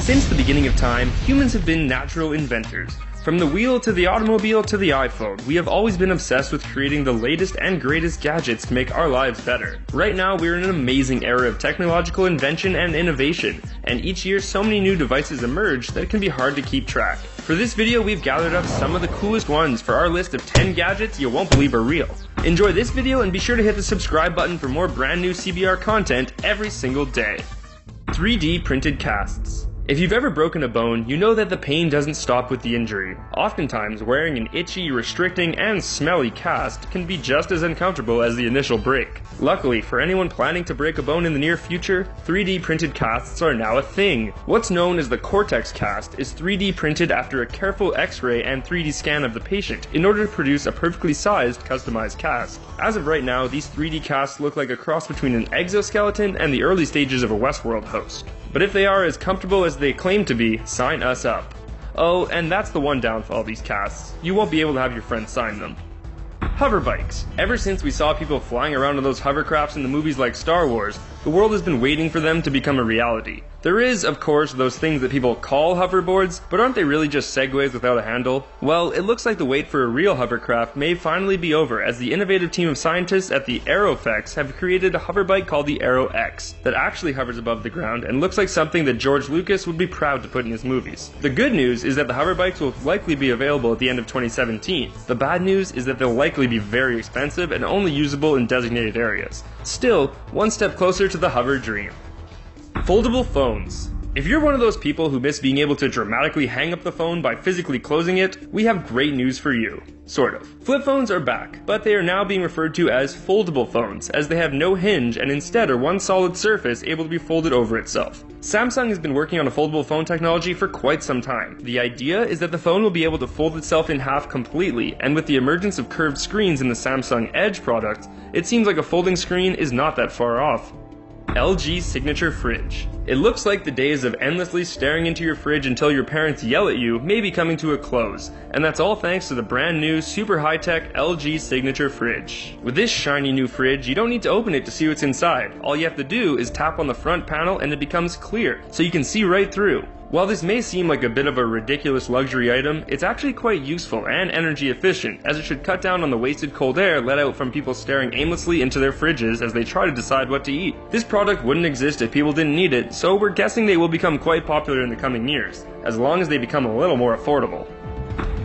Since the beginning of time, humans have been natural inventors. From the wheel to the automobile to the iPhone, we have always been obsessed with creating the latest and greatest gadgets to make our lives better. Right now, we're in an amazing era of technological invention and innovation, and each year so many new devices emerge that it can be hard to keep track. For this video, we've gathered up some of the coolest ones for our list of 10 gadgets you won't believe are real. Enjoy this video and be sure to hit the subscribe button for more brand new CBR content every single day. 3D printed casts. If you've ever broken a bone, you know that the pain doesn't stop with the injury. Oftentimes, wearing an itchy, restricting, and smelly cast can be just as uncomfortable as the initial break. Luckily, for anyone planning to break a bone in the near future, 3D printed casts are now a thing. What's known as the Cortex cast is 3D printed after a careful X-ray and 3D scan of the patient in order to produce a perfectly sized, customized cast. As of right now, these 3D casts look like a cross between an exoskeleton and the early stages of a Westworld host. But if they are as comfortable as they claim to be, sign us up. Oh, and that's the one downfall of these casts. You won't be able to have your friends sign them. Hover bikes. Ever since we saw people flying around on those hovercrafts in the movies like Star Wars, the world has been waiting for them to become a reality. There is, of course, those things that people call hoverboards, but aren't they really just segways without a handle? Well, it looks like the wait for a real hovercraft may finally be over, as the innovative team of scientists at the Aerofex have created a hoverbike called the Aero X that actually hovers above the ground and looks like something that George Lucas would be proud to put in his movies. The good news is that the hoverbikes will likely be available at the end of 2017. The bad news is that they'll likely be very expensive and only usable in designated areas. Still, one step closer to the hover dream. Foldable phones. If you're one of those people who miss being able to dramatically hang up the phone by physically closing it, we have great news for you. Sort of. Flip phones are back, but they are now being referred to as foldable phones, as they have no hinge and instead are one solid surface able to be folded over itself. Samsung has been working on a foldable phone technology for quite some time. The idea is that the phone will be able to fold itself in half completely, and with the emergence of curved screens in the Samsung Edge product, it seems like a folding screen is not that far off. LG Signature Fridge. It looks like the days of endlessly staring into your fridge until your parents yell at you may be coming to a close, and that's all thanks to the brand new super high-tech LG Signature Fridge. With this shiny new fridge, you don't need to open it to see what's inside. All you have to do is tap on the front panel and it becomes clear, so you can see right through. While this may seem like a bit of a ridiculous luxury item, it's actually quite useful and energy efficient, as it should cut down on the wasted cold air let out from people staring aimlessly into their fridges as they try to decide what to eat. This product wouldn't exist if people didn't need it, so we're guessing they will become quite popular in the coming years, as long as they become a little more affordable.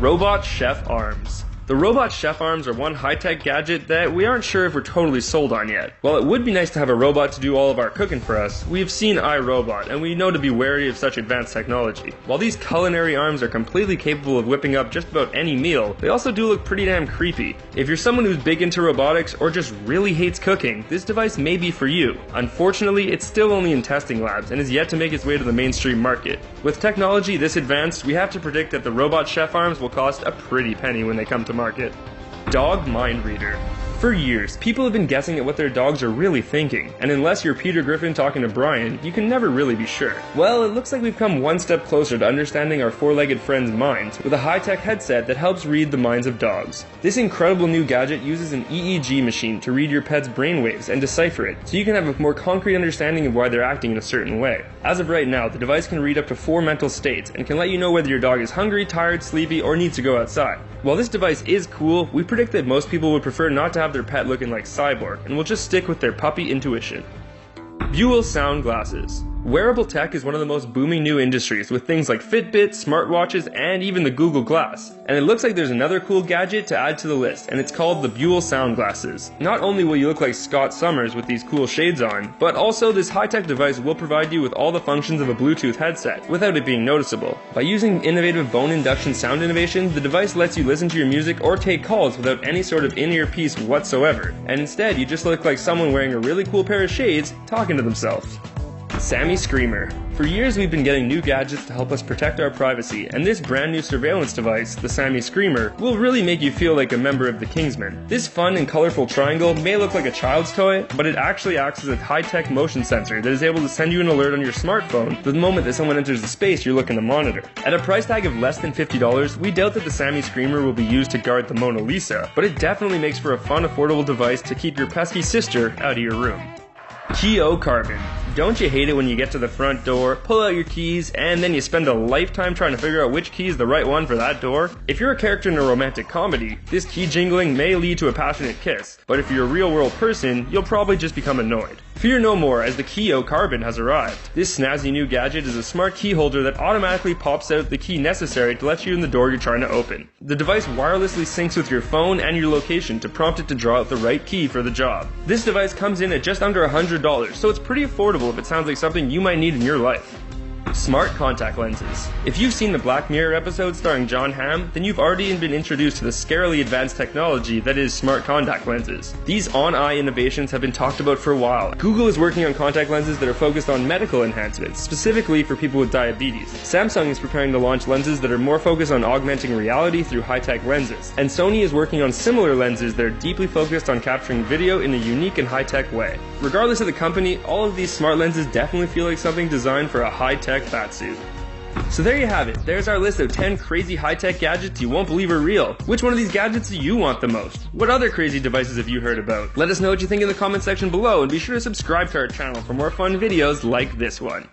Robot Chef Arms. The Robot Chef Arms are one high-tech gadget that we aren't sure if we're totally sold on yet. While it would be nice to have a robot to do all of our cooking for us, we've seen iRobot, and we know to be wary of such advanced technology. While these culinary arms are completely capable of whipping up just about any meal, they also do look pretty damn creepy. If you're someone who's big into robotics or just really hates cooking, this device may be for you. Unfortunately, it's still only in testing labs and is yet to make its way to the mainstream market. With technology this advanced, we have to predict that the Robot Chef Arms will cost a pretty penny when they come to market. Dog Mind Reader. For years, people have been guessing at what their dogs are really thinking, and unless you're Peter Griffin talking to Brian, you can never really be sure. Well, it looks like we've come one step closer to understanding our four-legged friends' minds with a high-tech headset that helps read the minds of dogs. This incredible new gadget uses an EEG machine to read your pet's brainwaves and decipher it, so you can have a more concrete understanding of why they're acting in a certain way. As of right now, the device can read up to 4 mental states and can let you know whether your dog is hungry, tired, sleepy, or needs to go outside. While this device is cool, we predict that most people would prefer not to have their pet looking like Cyborg and will just stick with their puppy intuition. Buell Sound Glasses. Wearable tech is one of the most booming new industries, with things like Fitbit, smartwatches, and even the Google Glass. And it looks like there's another cool gadget to add to the list, and it's called the Buell Sound Glasses. Not only will you look like Scott Summers with these cool shades on, but also this high-tech device will provide you with all the functions of a Bluetooth headset, without it being noticeable. By using innovative bone induction sound innovation, the device lets you listen to your music or take calls without any sort of in-ear piece whatsoever, and instead you just look like someone wearing a really cool pair of shades talking to themselves. Sammy Screamer. For years we've been getting new gadgets to help us protect our privacy, and this brand new surveillance device, the Sammy Screamer, will really make you feel like a member of the Kingsmen. This fun and colorful triangle may look like a child's toy, but it actually acts as a high-tech motion sensor that is able to send you an alert on your smartphone the moment that someone enters the space you're looking to monitor. At a price tag of less than $50, we doubt that the Sammy Screamer will be used to guard the Mona Lisa, but it definitely makes for a fun, affordable device to keep your pesky sister out of your room. Keo Carbon. Don't you hate it when you get to the front door, pull out your keys, and then you spend a lifetime trying to figure out which key is the right one for that door? If you're a character in a romantic comedy, this key jingling may lead to a passionate kiss, but if you're a real-world person, you'll probably just become annoyed. Fear no more, as the Keo Carbon has arrived. This snazzy new gadget is a smart key holder that automatically pops out the key necessary to let you in the door you're trying to open. The device wirelessly syncs with your phone and your location to prompt it to draw out the right key for the job. This device comes in at just under $100, so it's pretty affordable if it sounds like something you might need in your life. Smart contact lenses. If you've seen the Black Mirror episode starring John Hamm, then you've already been introduced to the scarily advanced technology that is smart contact lenses. These on-eye innovations have been talked about for a while. Google is working on contact lenses that are focused on medical enhancements, specifically for people with diabetes. Samsung is preparing to launch lenses that are more focused on augmenting reality through high-tech lenses. And Sony is working on similar lenses that are deeply focused on capturing video in a unique and high-tech way. Regardless of the company, all of these smart lenses definitely feel like something designed for a high-tech fatsuit. So there you have it. There's our list of 10 crazy high-tech gadgets you won't believe are real. Which one of these gadgets do you want the most? What other crazy devices have you heard about? Let us know what you think in the comment section below, and be sure to subscribe to our channel for more fun videos like this one.